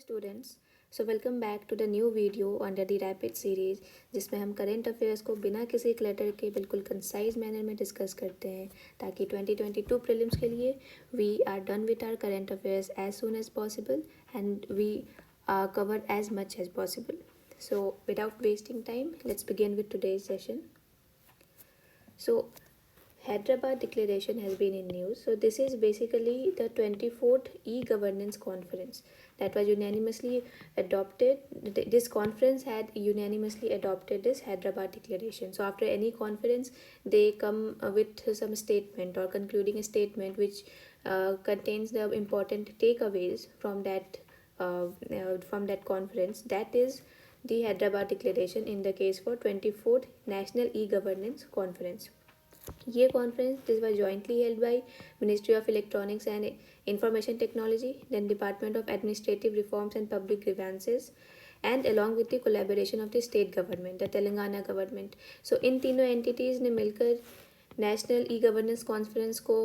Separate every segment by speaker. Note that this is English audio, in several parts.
Speaker 1: Students, so welcome back to the new video under the rapid series जिसमें हम current affairs को बिना किसी क्लटर के बिल्कुल कंसाइज मैनर में डिस्कस करते हैं ताकि 2022 प्रीलिम्स के लिए we are done with our current affairs as soon as possible and we cover as much as possible. So without wasting time, let's begin with today's session. So Hyderabad Declaration has been in news. So this is basically the 24th e-governance conference that was unanimously adopted. This conference had unanimously adopted this Hyderabad Declaration. So after any conference, they come with some statement or concluding a statement which contains the important takeaways from that conference. That is the Hyderabad Declaration in the case for 24th National E-Governance Conference. ये conference this was jointly held by ministry of electronics and information technology, then department of administrative reforms and public grievances and along with the collaboration of the state government, the Telangana government. So इन तीनों entities ने मिलकर national e governance conference को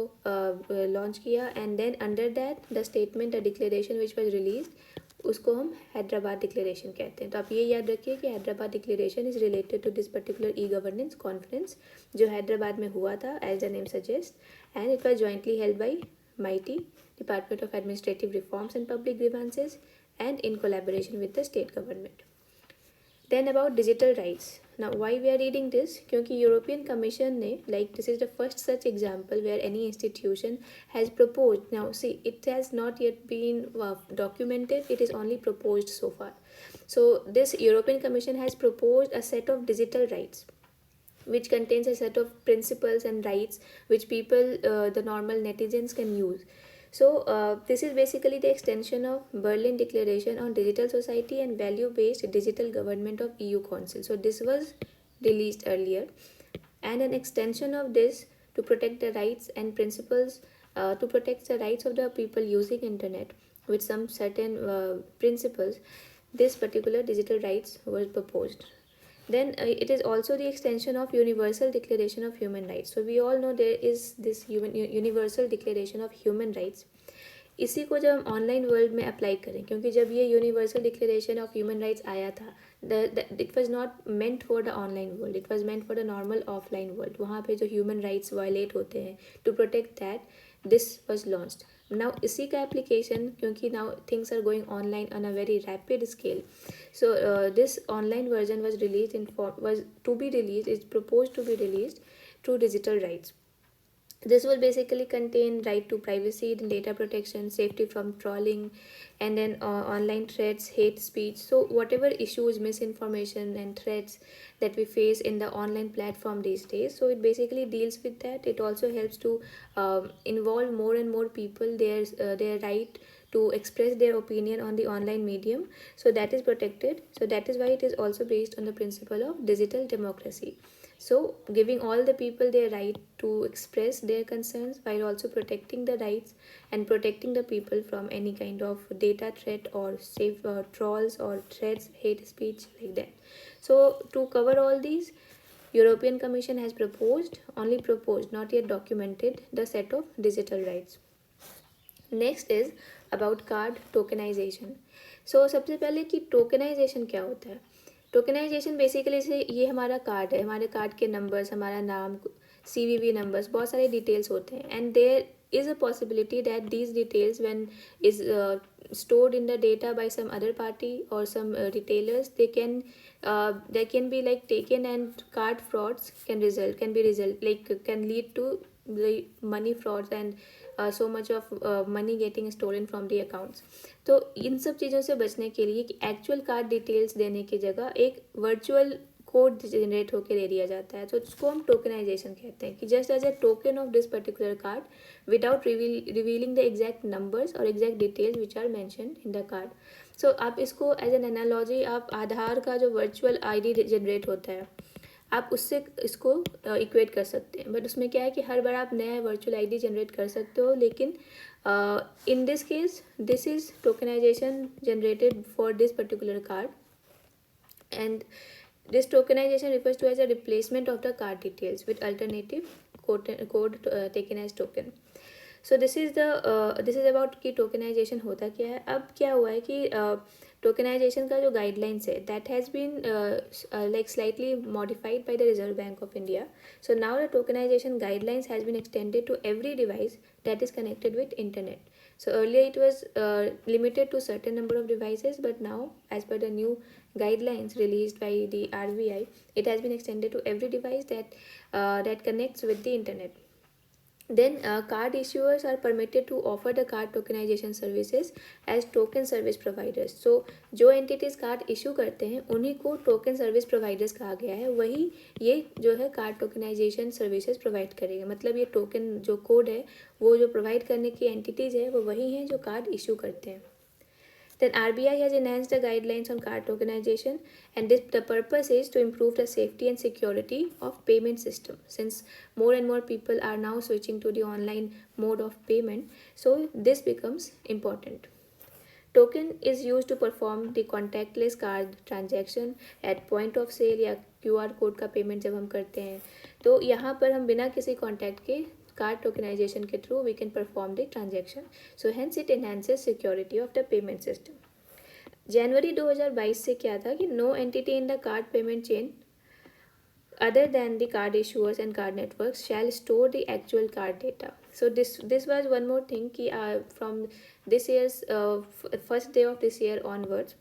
Speaker 1: launch किया and then under that the statement the declaration which was release, उसको हम Hyderabad declaration कहते हैं. तो आप ये याद रखिए कि Hyderabad declaration is related to this particular e governance conference जो हैदराबाद में हुआ था as the name suggest, and it was jointly held by MeitY, department of administrative reforms and public grievances and in collaboration with the state government. Then about digital rights. Now why we are reading this? क्योंकि European Commission ने, like this is the first such example where any institution has proposed. Now see, it has not yet been documented, it is only proposed so far. So this European Commission has proposed a set of digital rights which contains a set of principles and rights which people, the normal netizens can use. So this is basically the extension of Berlin Declaration on Digital Society and Value-Based Digital Government of EU Council. So this was released earlier, and an extension of this to protect the rights and principles, to protect the rights of the people using internet with some certain principles. This particular digital rights was proposed. Then it is also the extension of Universal Declaration of Human Rights. So we all know there is this Universal Declaration of Human Rights. इसी को जब हम online world में apply करें, क्योंकि जब ये universal declaration of human rights आया था, it was not meant for the online world, it was meant for the normal offline world. वहाँ पे जो ह्यूमन राइट्स वायलेट होते हैं, to protect that this was launched. Now इसी का application, क्योंकि now things are going online on a very rapid scale, so this online version was release in was to be release is propose to be release through digital rights. This will basically contain right to privacy, data protection, safety from trolling, and then online threats, hate speech. So whatever issues, misinformation and threats that we face in the online platform these days, so it basically deals with that. It also helps to involve more and more people, their right to express their opinion on the online medium. So that is protected. So that is why it is also based on the principle of digital democracy. So giving all the people their right to express their concerns while also protecting the rights and protecting the people from any kind of data threat or safe trolls or threats, hate speech like that. So to cover all these, European Commission has only proposed, not yet documented, the set of digital rights. Next is about card tokenization. So सबसे पहले कि tokenization क्या होता है. Tokenization basically से ये हमारा card है, हमारे कार्ड के नंबर्स, हमारा नाम, CVV नंबर्स, बहुत सारे डिटेल्स होते हैं, and there is a possibility that these details when is stored in the data by some other party or some retailers, they can be like taken, and card frauds can lead to the money frauds and so much of money getting stolen from the accounts. तो इन सब चीज़ों से बचने के लिए कि actual card details देने की जगह एक वर्चुअल कोड जनरेट होकर दे दिया जाता है, तो उसको हम टोकनाइजेशन कहते हैं कि just as a token of this particular card without revealing the exact numbers और exact details which are mentioned in the card. So आप इसको एज एन एनालॉजी, आप आधार का जो वर्चुअल ID जनरेट होता है, आप उससे इसको इक्वेट कर सकते हैं. बट उसमें क्या है कि हर बार आप नया वर्चुअल ID जनरेट कर सकते हो, लेकिन in this case this is tokenization generated for this particular card, and this tokenization refers to as a replacement of the card details with alternative code taken as token. So this is about कि tokenization होता क्या है. अब क्या हुआ है कि tokenization का जो गाइडलाइंस है that has been like slightly modified by the Reserve Bank of India. So now the tokenization guidelines has been extended to every device that is connected with internet. So earlier it was limited to certain number of devices, but now as per the new guidelines released by the RBI, it has been extended to every device that connects with the internet. Then card issuers are permitted to offer the card tokenization services as token service providers. So जो entities card issue करते हैं उन्हीं को token service providers कहा गया है. वही ये जो है कार्ड टोकनाइजेशन सर्विसेज प्रोवाइड करेगा. मतलब ये टोकन जो कोड है वो जो प्रोवाइड करने की एंटिटीज़ है वो वही हैं जो कार्ड इशू करते हैं. Then RBI has enhanced the guidelines on card tokenization, and the purpose is to improve the safety and security of payment system. Since more and more people are now switching to the online mode of payment, so this becomes important. Token is used to perform the contactless card transaction at point of sale या QR code का payment जब हम करते हैं तो यहाँ पर हम बिना किसी कॉन्टैक्ट के कार्ड टोकनाइजेशन के through we can perform the transaction. So hence it enhances security of the payment system. जनवरी 2022 से क्या था कि no entity in the card payment chain other than the card issuers and card networks shall store the actual card data. So this was one more thing कि from this year's first day of this year onwards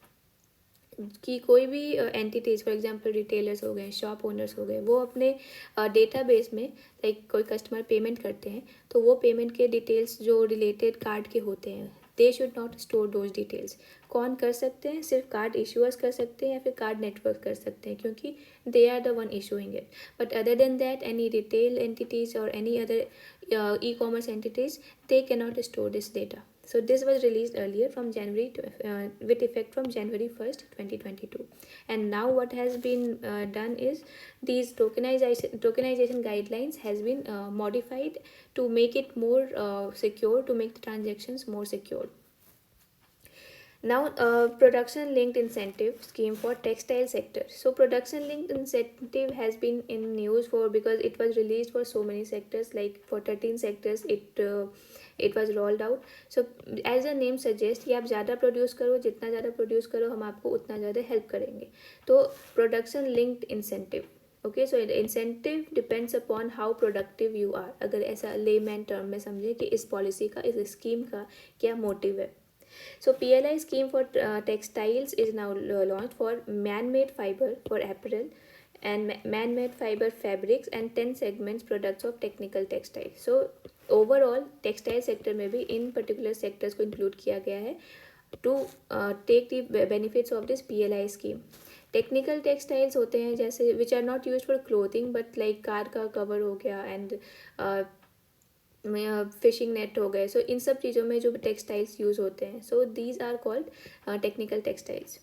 Speaker 1: कि कोई भी entities for example retailers हो गए, shop owners हो गए, वो अपने डेटाबेस में लाइक कोई कस्टमर पेमेंट करते हैं तो वो पेमेंट के डिटेल्स जो रिलेटेड कार्ड के होते हैं they should not store those details. कौन कर सकते हैं? सिर्फ कार्ड इशूअर्स कर सकते हैं या फिर कार्ड नेटवर्क कर सकते हैं क्योंकि they are the one issuing it. But other than that any retail entities और any other e-commerce entities they cannot store this data. So this was released earlier from January with effect from January 1st 2022. And now what has been done is these tokenization guidelines has been modified to make it more secure, to make the transactions more secure. Now production linked incentive scheme for textile sector. So production linked incentive has been in news for because it was released for so many sectors, like for 13 sectors it was rolled out. So as the name suggests कि आप ज़्यादा produce करो, जितना ज़्यादा produce करो हम आपको उतना ज़्यादा हेल्प करेंगे. तो production linked incentive. Okay, so incentive depends upon how productive you are. अगर ऐसा लेमैन टर्म में समझें कि इस पॉलिसी का, इस स्कीम का क्या मोटिव है. So PLI scheme for textiles is now launched for man-made fiber for apparel and man-made fiber fabrics and 10 segments products of technical textile. So overall textile sector में भी इन particular sectors को include किया गया है to take the benefits of this PLI scheme. Technical textiles होते हैं जैसे which are not use for clothing but like car का कवर हो गया एंड फिशिंग नेट हो गए. सो इन सब चीज़ों में जो टेक्सटाइल्स यूज़ होते हैं so these are called technical textiles.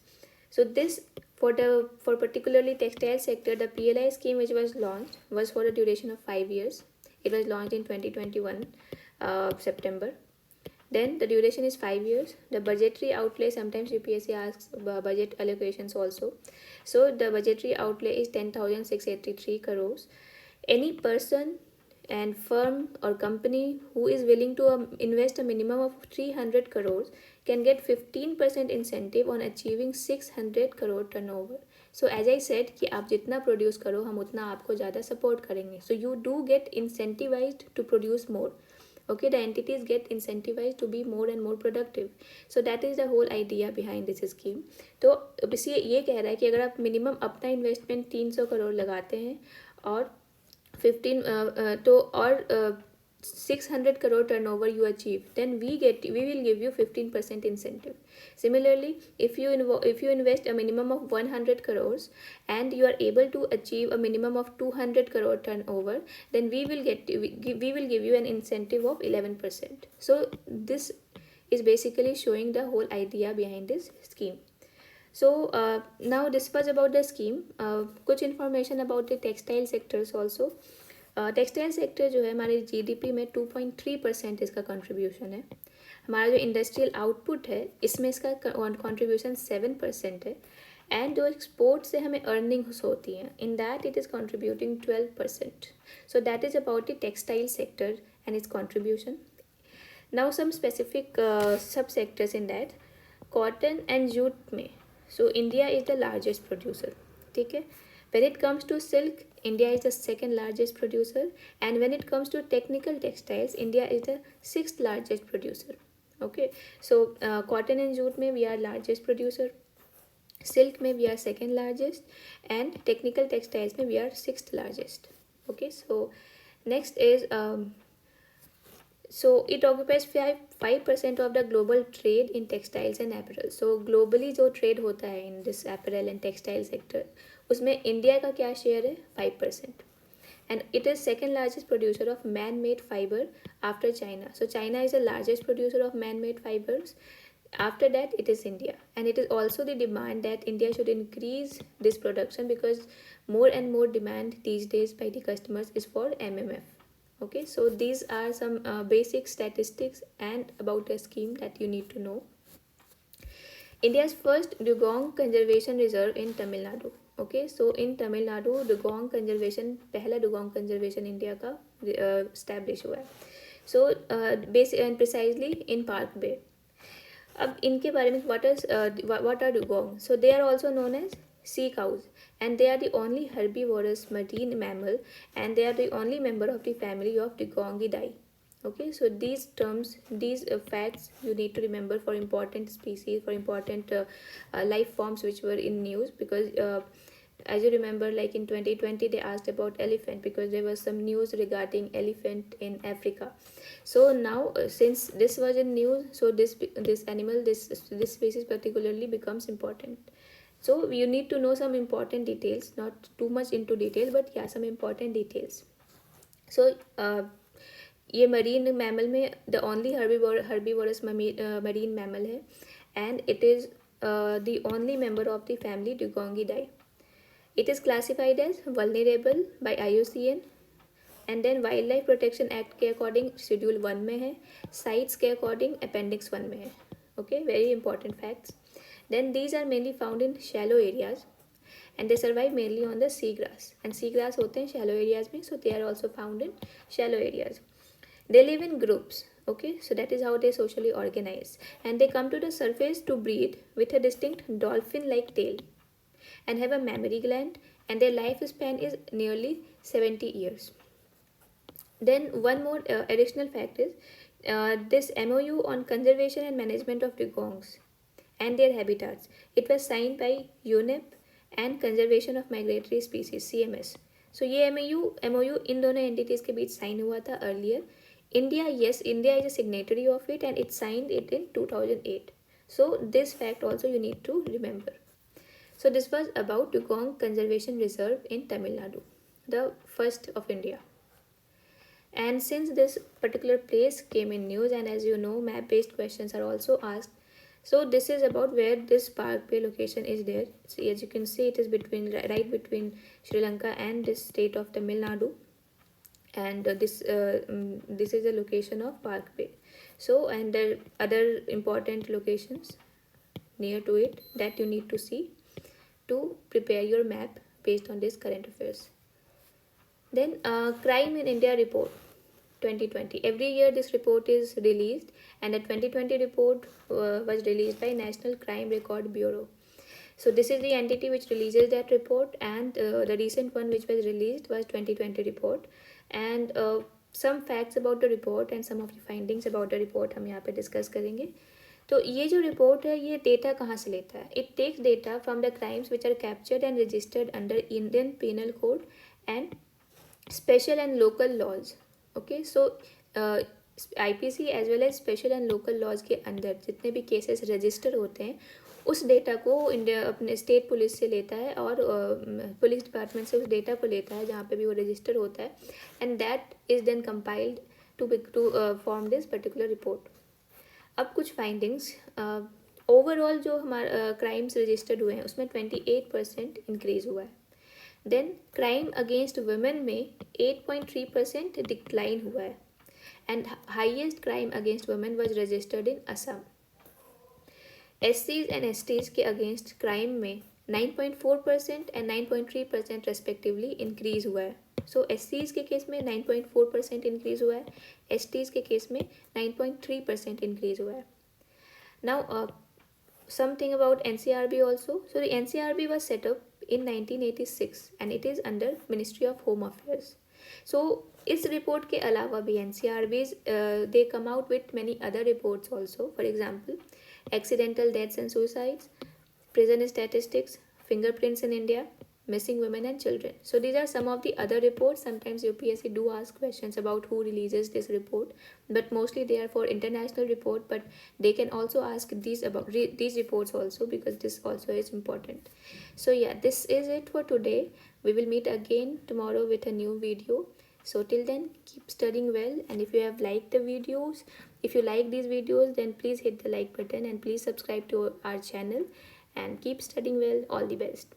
Speaker 1: So this for particularly textile sector the PLI scheme which was launched was for a duration of 5 years. It was launched in 2021 September. Then the duration is 5 years. The budgetary outlay, sometimes UPSC asks budget allocations also. So the budgetary outlay is 10,683 crores. Any person and firm or company who is willing to invest a minimum of 300 crores can get 15% incentive on achieving 600 crore turnover. So as I said कि आप जितना produce करो हम उतना आपको ज़्यादा support करेंगे. So you do get incentivized to produce more. Okay, the entities get incentivized to be more and more productive. So that is the whole idea behind this scheme. तो इसलिए ये कह रहा है कि अगर आप मिनिमम अपना इन्वेस्टमेंट 300 करोड़ लगाते हैं और 600 crore turnover you achieve, then we will give you 15% incentive. Similarly, if you invest a minimum of 100 crores and you are able to achieve a minimum of 200 crore turnover, then we will give you an incentive of 11%. So this is basically showing the whole idea behind this scheme. So now this was about the scheme. कुछ information about the textile sectors also. Textile sector जो है हमारी GDP में 2.3% इसका contribution है. हमारा जो industrial output है इसमें इसका कंट्रीब्यूशन 7% है. एंड जो एक्सपोर्ट से हमें अर्निंग्स होती हैं in that it is contributing 12%. So that is about the textile sector and it's contribution. Now some specific subsectors in that. Cotton and jute में, so India is the largest producer. ठीक है. When it comes to silk, India is the second largest producer, and when it comes to technical textiles, India is the sixth largest producer. Okay, so cotton and jute में we are largest producer, silk में we are second largest, and technical textiles में we are sixth largest. Okay, so next is so it occupies 5% of the global trade in textiles and apparel. So globally जो trade होता है in this apparel and textile sector, उसमें India का क्या share है? 5%. And it is second largest producer of man-made fiber after China. So China is the largest producer of man-made fibers. After that, it is India, and it is also the demand that India should increase this production, because more and more demand these days by the customers is for MMF. Okay, so these are some basic statistics and about a scheme that you need to know. India's first dugong conservation reserve in Tamil Nadu. Okay, so in Tamil Nadu dugong conservation, पहला dugong conservation India का establish हुआ है. So basic and precisely in Park Bay. अब इनके बारे में what are dugong? So they are also known as sea cows, and they are the only herbivorous marine mammal, and they are the only member of the family of Dugongidae. Okay, so these terms, these facts you need to remember for important species, for important life forms which were in news, because as you remember, like in 2020 they asked about elephant, because there was some news regarding elephant in Africa. So now since this was in news, so this animal, this species particularly becomes important. So you need to know some important details, not too much into detail, but yeah, some important details. So ये marine mammal में the only herbivorous marine mammal है, and it is the only member of the family Dugongidae. It is classified as vulnerable by IUCN, and then wildlife protection act के according schedule 1 में है, sites के according appendix 1 में है. Okay, very important facts. Then these are mainly found in shallow areas, and they survive mainly on the seagrass, and seagrass होते हैं shallow areas में, so they are also found in shallow areas. They live in groups. Okay, so that is how they socially organize, and they come to the surface to breed with a distinct dolphin-like tail and have a mammary gland, and their lifespan is nearly 70 years. Then one more additional fact is this MOU on conservation and management of dugongs and their habitats, it was signed by UNEP and Conservation of Migratory Species CMS. So ये MOU इन दोनों entities के बीच sign हुआ था earlier. India is a signatory of it, and it signed it in 2008. So this fact also you need to remember. So this was about Dugong Conservation Reserve in Tamil Nadu, the first of India. And since this particular place came in news, and as you know, map based questions are also asked, so this is about where this Park Bay location is there. So as you can see, it is right between Sri Lanka and this state of Tamil Nadu, and this is the location of Park Bay. So, and there are other important locations near to it that you need to see to prepare your map based on this current affairs. Then Crime in India report 2020. Every year this report is released, and the 2020 report was released by National Crime Record Bureau. So this is the entity which releases that report, and the recent one which was released was 2020 report. And some facts about the report and some of the findings about the report हम यहाँ पे discuss करेंगे. तो ये जो report है, ये data कहाँ से लेता है? It takes data from the crimes which are captured and registered under Indian Penal Code and special and local laws. Okay, so IPC as well as special and local laws के अंदर जितने भी cases register होते हैं, उस data को India अपने state police से लेता है, और पुलिस डिपार्टमेंट से उस डेटा को लेता है जहाँ पे भी वो रजिस्टर होता है, and that is then compiled to form this particular report. अब कुछ फाइंडिंग्स. ओवरऑल जो हमारा क्राइम्स रजिस्टर्ड हुए हैं उसमें 28% इंक्रीज़ हुआ है. देन क्राइम अगेंस्ट वुमेन में 8.3% डिक्लाइन हुआ है, and highest crime against women was registered in Assam. SCs and STs के अगेंस्ट क्राइम में 9.4% एंड 9.3% रेस्पेक्टिवली इंक्रीज हुआ है. सो SCs के केस में 9.4% इंक्रीज हुआ है, STs के केस में 9.3% इंक्रीज हुआ है. Now something about NCRB also. So the NCRB was set up in 1986 and it is under Ministry of Home Affairs. So इस रिपोर्ट के अलावा भी NCRBs they come out with many other reports also. For example, accidental deaths and suicides, prison statistics, fingerprints in India, missing women and children. So these are some of the other reports. Sometimes UPSC do ask questions about who releases this report, but mostly they are for international report, but they can also ask these about these reports also, because this also is important. So yeah, this is it for today. We will meet again tomorrow with a new video. So till then, keep studying well, and if you have liked the videos, if you like these videos, then please hit the like button and please subscribe to our channel and keep studying well. All the best.